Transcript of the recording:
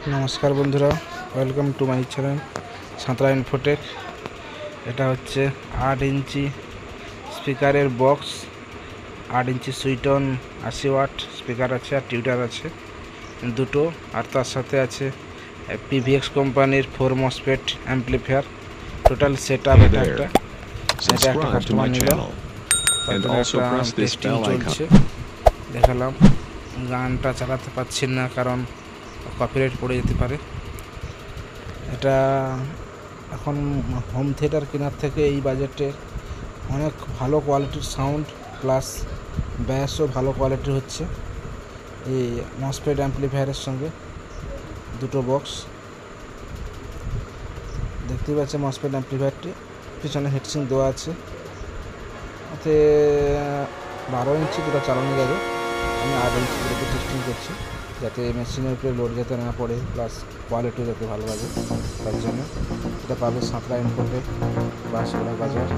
নমস্কার বন্ধুরা, welcome to my channel Santra Infotech. এটা হচ্ছে 8 ইঞ্চি স্পিকারের বক্স। 8 ইঞ্চি সুইটন 80 ওয়াট স্পিকার আছে আর টিউটার আছে দুটো, আর তার সাথে আছে PVX কোম্পানির 4 MOSFET amplifier. Total set up এটা একটা কাস্টমার নিল। তারপরে একটা টেস্টিং চলছে, দেখালাম। গানটা চালাতে পারছি না কারণ কপিরাইট পড়ে যেতে পারে। এটা এখন হোম থিয়েটার কেনার থেকে এই বাজেটে অনেক ভালো কোয়ালিটির সাউন্ড প্লাস ব্যাসও ভালো কোয়ালিটির হচ্ছে। এই মসফেট অ্যাম্পলিফায়ারের সঙ্গে দুটো বক্স দেখতেই পাচ্ছে। মসফেট অ্যাম্পলিফায়ারটি পিছনে হেডসিং দেওয়া আছে। এতে 12 ইঞ্চি দুটো চালানো যাবে। আমি 8 ইঞ্চি দুটো টেস্টিং করছি যাতে মেশিনের উপরে লোড যাতে না পড়ে, প্লাস কোয়ালিটিও যাতে ভালো লাগে। তার জন্য এটা পাবে সাঁতরা ইনফোটেক, বাঁশবেড়া বাজার।